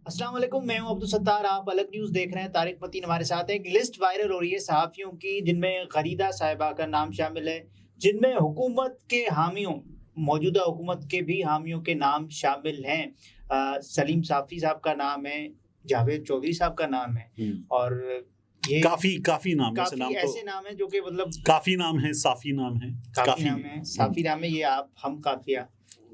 السلام علیکم، میں ہوں عبدالستار. آپ الگ نیوز دیکھ رہے ہیں. طارق متین ہمارے ساتھ ہیں. ایک لسٹ وائرل ہو رہی ہے صحافیوں کی جن میں غریدہ صاحبہ کا نام شامل ہے، جن میں حکومت کے حامیوں، موجودہ حکومت کے بھی حامیوں کے نام شامل ہیں. سلیم صافی صاحب کا نام ہے، جاوید چودھری صاحب کا نام ہے، اور یہ کافی نام ہے. کافی ایسے نام ہیں جو کہ مطلب کافی نام ہے، صافی نام ہے، کافی نام ہے، صافی نام ہے. یہ آپ ہم قافیہ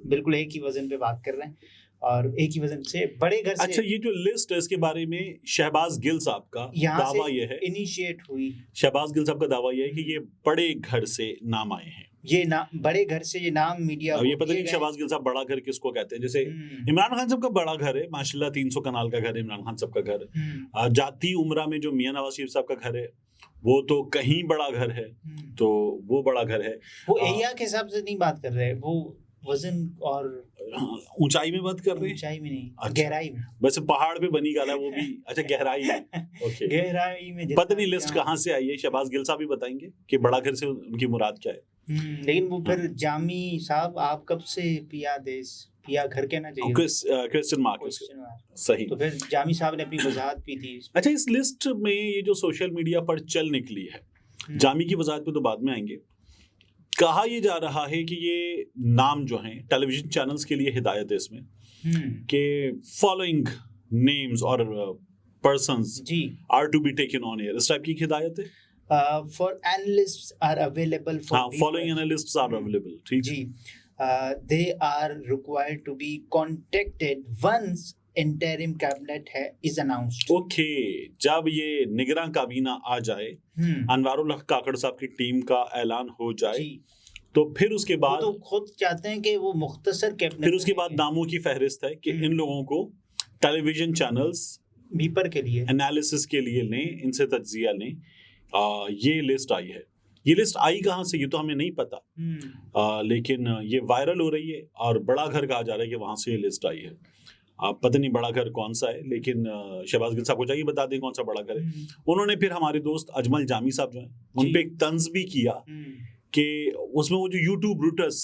بالکل ایک ہی وزن پہ بات کر رہے ہیں اور ایک ہی وزن سے بڑے گھر سے. اچھا، یہ جو لسٹ ہے اس کے بارے میں شہباز گل صاحب کا دعویٰ یہ ہے، انیشیٹ ہوئی. شہباز گل صاحب کا دعویٰ یہ ہے کہ یہ بڑے گھر سے نام آئے ہیں. یہ نام بڑے گھر سے، یہ نام میڈیا اب یہ پتہ نہیں شہباز گل صاحب بڑا گھر کس کو کہتے ہیں. جیسے عمران خان صاحب کا بڑا گھر ہے ماشاءاللہ، 300 کنال کا گھر ہے عمران خان صاحب کا گھر. جاتی عمرہ میں جو میاں نواز شریف صاحب کا گھر ہے وہ تو کہیں بڑا گھر ہے، تو وہ بڑا گھر ہے. وہ ایریا کے حساب سے نہیں بات کر رہے، وہ وزن اور اونچائی میں بات کر رہے ہیں. اونچائی میں نہیں، گہرائی میں. بس پہاڑ پہ بنی گالا وہ بھی. اچھا، گہرائی میں. گہرائی میں پتہ نہیں لسٹ کہاں سے آئی ہے. شہباز گل صاحب بھی بتائیں گے کہ بڑا گھر سے ان کی مراد کیا ہے. لیکن وہ پھر جامی صاحب آپ کب سے پیا گھر کہنا چاہیے، کوسچن مارک. صحیح. تو پھر جامی صاحب نے اپنی وضاحت بھی دی. اچھا، اس لسٹ میں یہ جو سوشل میڈیا پر چل نکلی ہے، جامی کی وضاحت پہ تو بعد میں آئیں گے. کہا یہ جا رہا ہے کہ یہ نام جو ہیں ٹیلی ویژن چینلز کے لیے ہدایت ہے اس میں کہ فالوئنگ نیمز اور persons are to be taken on air, اس ٹائپ کی ہدایت ہے. for analysts are available for following analysts are available. ٹھیک جی. they are required to be contacted once interim cabinet is announced. Okay, جب یہ نگراں کابینہ آ جائے، انوار الحق کاکڑ صاحب کی ٹیم کا اعلان ہو جائے، تو پھر اس کے بعد تو خود چاہتے ہیں کہ وہ مختصر کیبنٹ، پھر اس کے بعد ناموں کی فہرست ہے کہ ان لوگوں کو ٹیلی ویژن چینلز بیپر کے لیے انالیسس کے لیے لیں، ان سے تجزیہ لیں. یہ لسٹ آئی ہے. یہ لسٹ آئی کہاں سے یہ تو ہمیں نہیں پتا، لیکن یہ وائرل ہو رہی ہے اور بڑا گھر کہا جا رہا ہے کہ وہاں سے یہ لسٹ آئی ہے. پتہ نہیں بڑا گھر کون سا ہے، لیکن شہباز گل صاحب کو چاہیے بتا دیں کون سا بڑا گھر ہے. انہوں نے پھر ہمارے دوست اجمل جامی صاحب جو ہیں ان پہ ایک طنز بھی کیا کہ اس میں وہ جو یوٹیوب روٹس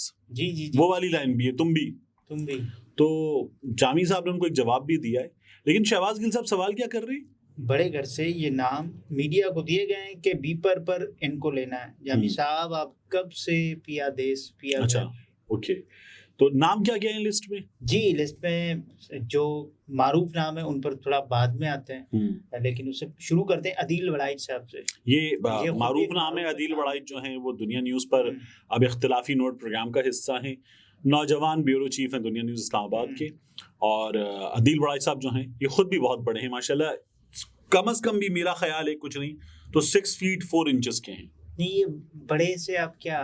وہ والی لائن بھی ہے، تم بھی. تو جامی صاحب نے ان کو ایک جواب بھی دیا ہے. لیکن شہباز گل صاحب سوال کیا کر رہے ہیں؟ بڑے گھر سے یہ نام میڈیا کو دیے گئے ہیں کہ بیپر پر ان کو لینا ہے. جامی صاحب آپ کب سے پیا دیس پیا. اچھا، اوکے. تو نام کیا کیا ہے لسٹ میں؟ جی، لسٹ میں جو معروف نام ہے ان پر تھوڑا بعد میں آتے ہیں، لیکن اس سے شروع کرتے ہیں عدیل وڑائچ صاحب سے. یہ معروف نام ہے. عدیل وڑائچ جو ہیں وہ دنیا نیوز پر اب اختلافی نوٹ پروگرام کا حصہ ہیں، نوجوان بیورو چیف ہیں دنیا نیوز اسلام آباد کے. اور عدیل وڑائچ صاحب جو ہیں یہ خود بھی بہت بڑے ہیں ماشاءاللہ. کم از کم بھی میرا خیال ہے کچھ نہیں تو 6 فیٹ 4 انچز کے ہیں. نہیں، یہ بڑے سے آپ کیا،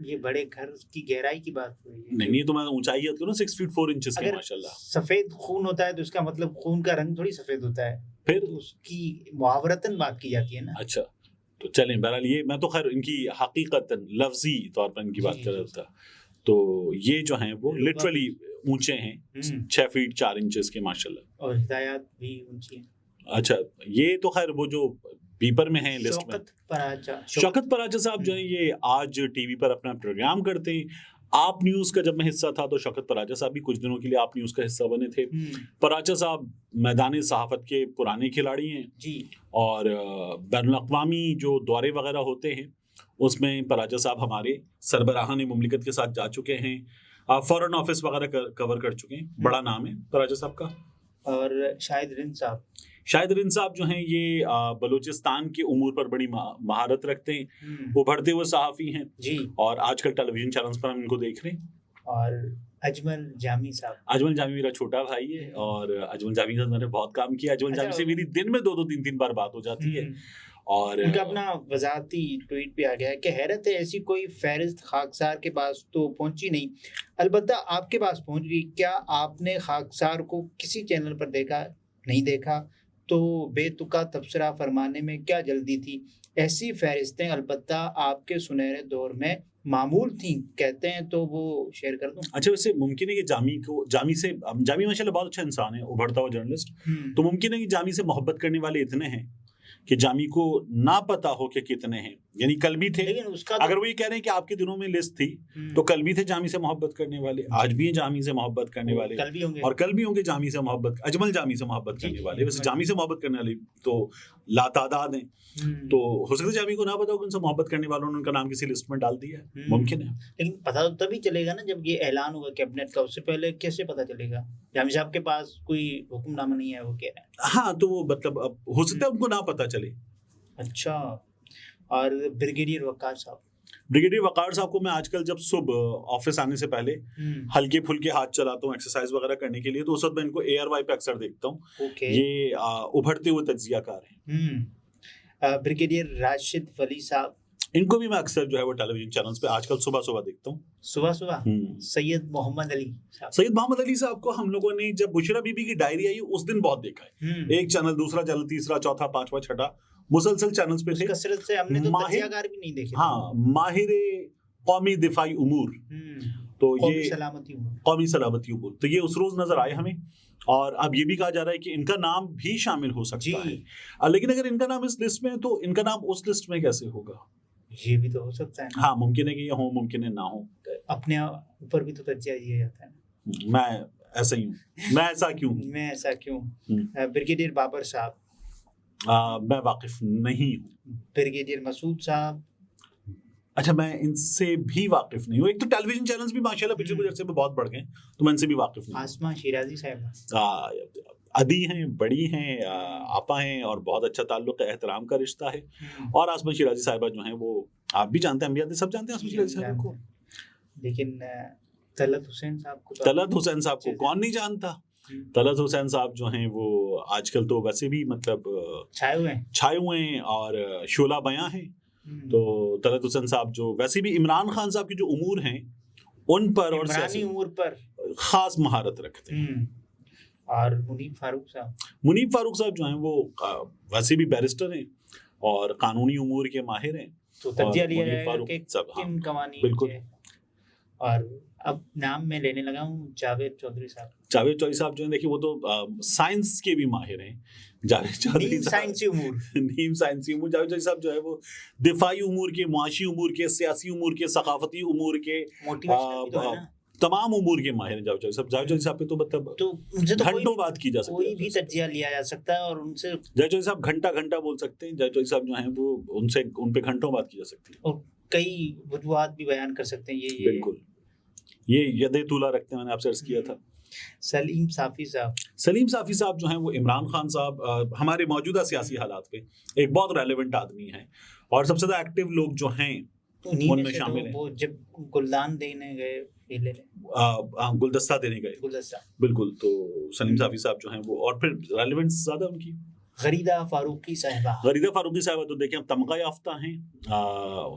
یہ بڑے گھر کی گہرائی کی بات ہو رہی ہے؟ نہیں، تو میں اونچائی یاد کروں 6 فیٹ 4 انچز کے ماشاءاللہ. سفید خون ہوتا ہے تو اس کا مطلب خون کا رنگ تھوڑی سفید ہوتا ہے، پھر اس کی محاورتاً بات کی جاتی ہے نا. اچھا، تو چلیں بہرحال یہ میں تو خیر ان کی حقیقتاً لفظی طور پر ان کی بات کر رہا تھا. تو یہ جو ہیں وہ لٹرلی اونچے ہیں، 6 فیٹ 4 انچز کے ماشاءاللہ، اور ہدایات بھی اونچی ہیں. اچھا، یہ تو خیر وہ جو بیپر میں ہیں لسٹ میں. شوکت پراچا صاحب جو ہیں یہ آج ٹی وی پر اپنا پروگرام کرتے ہیں. آپ نیوز کا جب میں حصہ تھا تو شوکت پراچا صاحب بھی کچھ دنوں کے لیے آپ نیوز کا حصہ بنے تھے. پراچا صاحب میدان صحافت کے پرانے کھلاڑی ہیں جی، اور بین الاقوامی جو دورے وغیرہ ہوتے ہیں اس میں پراچا صاحب ہمارے سربراہان مملکت کے ساتھ جا چکے ہیں. فورن آفس وغیرہ کور کر چکے ہیں. بڑا نام ہے پراچا صاحب کا. اور شاہد رند صاحب جو ہیں یہ بلوچستان کے امور پر بڑی مہارت رکھتے ہیں. وہ بڑھتے ہوئے صحافی ہیں جی، اور آج کل ٹیلی ویژن چینلز پر ہم ان کو دیکھ رہے ہیں. اور اجمل جامی صاحب، اجمل جامی میرا چھوٹا بھائی ہے اور اجمل جامی کے ساتھ میں نے بہت کام کیا. اجمل جامی سے میری دن میں 2-3 بار بات ہو جاتی ہے. اور ان کا اپنا وضاحتی ٹویٹ بھی آ گیا ہے کہ حیرت ہے ایسی کوئی فہرست خاکسار کے پاس تو پہنچی نہیں، البتہ آپ کے پاس پہنچ گئی. کیا آپ نے خاکسار کو کسی چینل پر دیکھا؟ نہیں دیکھا تو بے تکا تبصرہ فرمانے میں کیا جلدی تھی؟ ایسی فہرستیں البتہ آپ کے سنہرے دور میں معمول تھیں، کہتے ہیں تو وہ شیئر کر دوں. اچھا، ویسے ممکن ہے کہ جامی ماشاءاللہ بہت اچھا انسان ہے، ابھرتا ہوا جرنلسٹ. تو ممکن ہے کہ جامی سے محبت کرنے والے اتنے ہیں کہ جامی کو نہ پتا ہو کہ کتنے ہیں. یعنی کل بھی تھے, لیکن اس کا اگر وہ یہ کہہ رہے ہیں کہ آپ کے دنوں میں لسٹ تھی تو کل بھی تھے جامی سے محبت کرنے والے, آج بھی ہیں جامی سے محبت کرنے والے, اور کل بھی ہوں گے جامی سے محبت, اجمل جامی سے محبت کرنے والے. ویسے جامی سے محبت کرنے والے تو لاتعداد ہیں, تو ہو سکتا ہے جامی کو نہ پتا ہو کہ ان سے محبت کرنے والوں نے ان کا نام کسی لسٹ میں ڈال دیا ہے, ممکن ہے. لیکن پتا تو تبھی چلے گا نا جب یہ اعلان ہوگا کیبنٹ کا, اس سے پہلے کیسے پتا چلے گا؟ جامی صاحب کے پاس کوئی حکم نامہ نہیں ہے وہ کہہ رہے ہیں. ہاں تو وہ مطلب ہو سکتا ہے ان کو نہ پتا چلے. اچھا. اور بریگیڈیئر وقار صاحب, بریگیڈیئر وقار صاحب کو میں آج کل جب صبح آفس آنے سے پہلے ہلکے پھلکے ہاتھ چلاتا ہوں ایکسرسائز وغیرہ کرنے کے لیے, تو اس وقت میں ان کو ARY پہ اکثر دیکھتا ہوں. یہ ابھرتے ہوئے تجزیہ کار ہیں. بریگیڈیئر راشد ولی صاحب, ان کو بھی میں اکثر جو ہے وہ ٹیلی ویژن چینلز پہ آج کل صبح صبح دیکھتا ہوں. صبح. سید محمد علی صاحب کو ہم لوگوں نے جب بشرا بی بی کی ڈائری آئی اس دن بہت دیکھا ہے. ایک چینل, دوسرا چینل, تیسرا, چوتھا, پانچواں, چھٹا, مسلسل چینلز پہ تھے. کثرت سے ہم نے تو تجزیہ کار بھی نہیں دیکھے. ہاں, ماہر قومی دفاعی امور, تو یہ قومی سلامتی امور, تو یہ اس روز نظر آئے ہمیں. اور اب یہ بھی کہا جا رہا ہے کہ ان کا نام بھی شامل ہو سکتا ہے, لیکن اگر ان کا نام اس لسٹ میں ہے تو ان کا نام اس لسٹ میں کیسے ہوگا؟ یہ بھی تو ہو سکتا ہے. ہاں, ممکن ہے کہ یہ ہوں, ممکن ہے نہ ہو. اپنے اوپر بھی تو تجزیہ دیا جاتا ہے. میں ایسا ہی ہوں, میں ایسا کیوں. بریگیڈیئر بابر صاحب, میں واقف نہیں ہوں. بریگیڈیئر مسعود صاحب, اچھا میں ان سے بھی واقف نہیں ہوں. ایک تو ٹیلی ویژن چینلز بھی ماشاءاللہ پچھلے کچھ عرصے میں بہت بڑھ گئے, تو میں ان سے بھی واقف نہیں ہوں. آسمہ شیرازی صاحب, ادی ہیں, بڑی ہیں, آپا ہیں, اور بہت اچھا تعلق ہے, احترام کا رشتہ ہے. اور آسمہ شیرازی صاحبہ جو ہیں وہ آپ بھی جانتے ہیں, ہم بھی سب جانتے ہیں آسمہ شیرازی صاحبہ کو. لیکن طلعت حسین صاحب کو کون نہیں جانتا. طلعت حسین صاحب جو ہیں وہ آج کل تو ویسے بھی مطلب چھائے ہوئے ہیں اور شعلہ بیاں ہیں. تو طلعت حسین صاحب جو ویسے بھی عمران خان صاحب کے جو امور ہیں ان پر اور سیاسی امور پر خاص مہارت رکھتے ہیں. اور منیب فاروق صاحب جو ہیں وہ ویسے بھی بیرسٹر ہیں اور قانونی امور کے ماہر ہیں. تو تجزیہ لیا جائے گا کہ کن قوانین. بالکل. اور اب نام میں لینے لگا ہوں جاوید چودھری صاحب جو ہیں, دیکھیے وہ تو سائنس کے بھی ماہر ہیں. جاوید چودھری نیم سائنسی امور. جاوید چودھری صاحب جو ہے وہ دفاعی امور کے, معاشی امور کے, سیاسی امور کے, ثقافتی امور کے, تمام امور کے ماہر ہیں. جاوید چودھری صاحب پہ تو مطلب گھنٹوں بات کی جا سکتی ہے, کوئی بھی تجزیہ لیا جا سکتا ہے, اور ان سے جاوید چودھری صاحب گھنٹہ بول سکتے ہیں. جاوید چودھری صاحب جو ہیں وہ ان پہ گھنٹوں بات کی جا سکتی ہے, اور کئی وجوہات بھی بیان کر سکتے ہیں. یہ بالکل, یہ یدِ طولہ رکھتے ہیں, میں نے آپ سے عرض کیا تھا. سلیم صافی صاحب جو ہیں وہ عمران خان صاحب ہمارے موجودہ سیاسی حالات پہ ایک بہت ریلیونٹ آدمی ہیں, اور سب سے زیادہ ایکٹیو لوگ جو ہیں ان میں شامل ہیں. وہ جب گلدان دینے گئے, گلدستہ دینے گئے, بالکل. تو سلیم صافی صاحب جو ہیں وہ, اور پھر ریلیونس زیادہ ان کی. غریدہ فاروقی صاحبہ تو دیکھیں تمغہ یافتہ ہیں,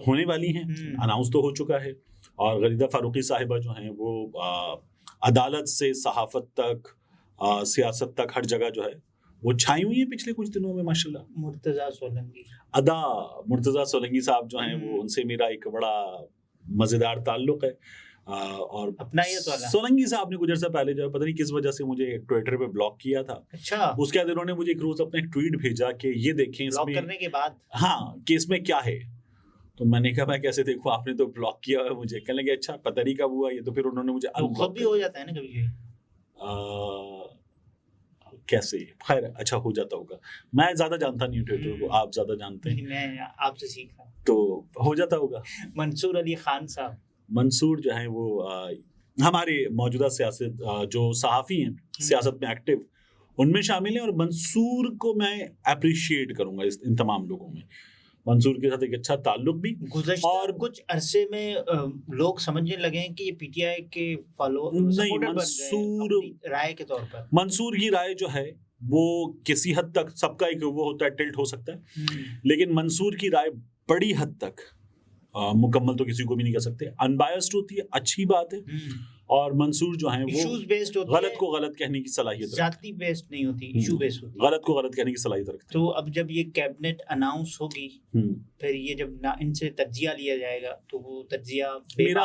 ہونے والی ہیں, اناؤنس تو ہو چکا ہے. اور غریدہ فاروقی صاحبہ جو ہیں وہ عدالت سے صحافت تک, سیاست تک, ہر جگہ جو ہے وہ چھائی ہوئی ہیں پچھلے کچھ دنوں میں ماشاءاللہ. مرتضیٰ سولنگی صاحب جو ہیں وہ, ان سے میرا ایک بڑا مزیدار تعلق ہے. اور سولنگی صاحب نے کچھ عرصہ پہلے جو ہے پتہ نہیں کس وجہ سے مجھے ٹویٹر پہ بلاک کیا تھا. اچھا. اس کے بعد انہوں نے مجھے ایک روز اپنا ایک ٹویٹ بھیجا کہ یہ دیکھیں اس میں کرنے کے بعد, ہاں کہ اس میں کیا ہے. تو میں نے کہا میں کیسے دیکھوں, آپ نے تو بلاک کیا ہے مجھے. کہنے لگے اچھا پتہ نہیں کب ہوا یہ. تو پھر انہوں نے مجھے خود بھی ہو جاتا ہے نا کبھی کیسے, خیر اچھا ہو جاتا ہوگا. میں زیادہ جانتا نہیں ٹویٹر کو, آپ زیادہ جانتے ہیں, میں آپ سے سیکھا, تو ہو جاتا ہوگا. منصور علی خان صاحب, منصور جو ہیں وہ ہمارے موجودہ سیاست جو صحافی ہیں سیاست میں ایکٹیو, ان میں شامل ہیں. اور منصور کو میں اپریشیٹ کروں گا ان تمام لوگوں میں. منصور کے ساتھ ایک اچھا تعلق بھی. اور کچھ عرصے میں لوگ سمجھنے لگے ہیں کہ یہ پی ٹی آئی کے نہیں, منصور رائے کے طور پر, منصور کی رائے جو ہے وہ کسی حد تک سب کا ایک وہ ہوتا ہے, ٹلٹ ہو سکتا ہے, لیکن منصور کی رائے بڑی حد تک, مکمل تو کسی کو بھی نہیں کہہ سکتے, انبائسڈ ہوتی ہے, اچھی بات ہے. اور منصور جو ہیں وہ غلط کو غلط کہنے کی صلاحیت, ذاتی بیسڈ نہیں ہوتی, ایشو بیسڈ ہوتی, غلط کو غلط کہنے کی صلاحیت رکھتے ہیں. تو اب جب یہ کیبنٹ اناؤنس ہوگی, پھر یہ جب ان سے تجزیہ لیا جائے گا تو وہ تجزیہ, میرا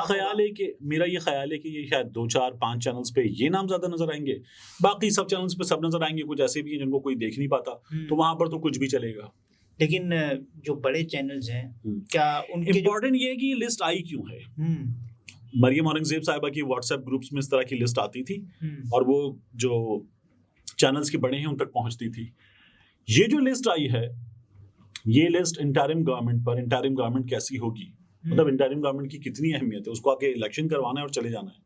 یہ خیال ہے کہ یہ شاید 2-4-5 چینلز پہ یہ نام زیادہ نظر آئیں گے, باقی سب چینلز پہ سب نظر آئیں گے. کچھ ایسے بھی ہیں جن کو کوئی دیکھ نہیں پاتا, تو وہاں پر تو کچھ بھی چلے گا. لیکن جو بڑے چینلز ہیں کیا ان کے امپورٹنٹ یہ ہے کہ یہ لسٹ آئی کیوں ہے. مریم اورنگزیب صاحبہ کی واٹس ایپ گروپس میں اس طرح کی لسٹ آتی تھی اور وہ جو چینلز کے بڑے ہیں ان تک پہنچتی تھی. یہ جو لسٹ آئی ہے یہ لسٹ انٹرم گورنمنٹ پر، انٹرم گورنمنٹ کیسی ہوگی، مطلب انٹرم گورنمنٹ کی کتنی اہمیت ہے، اس کو آ کے الیکشن کروانا ہے اور چلے جانا ہے،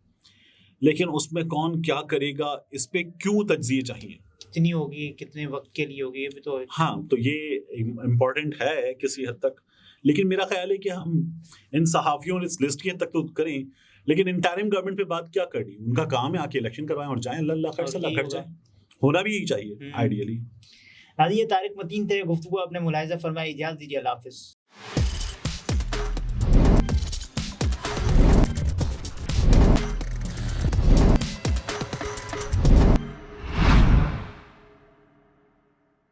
لیکن اس میں کون کیا کرے گا، اس پہ کیوں تجزیے چاہیے، کتنی ہوگی، کتنے وقت کے لیے ہوگی، یہ بھی تو ہاں تو یہ امپورٹنٹ ہے کسی حد تک. لیکن میرا خیال ہے کہ ہم ان صحافیوں نے اس لسٹ کی حد تک تو کریں، لیکن انٹرم گورنمنٹ پہ بات کیا کرنی، ان کا کام ہے آ کے الیکشن کروائیں اور جائیں، اللہ خیر سے اللہ کر جائیں، ہونا بھی یہی چاہیے آئیڈیلی. یہ طارق متین تھے، گفتگو اپنے ملاحظہ فرمائی، اجازت دیجیے، اللہ حافظ.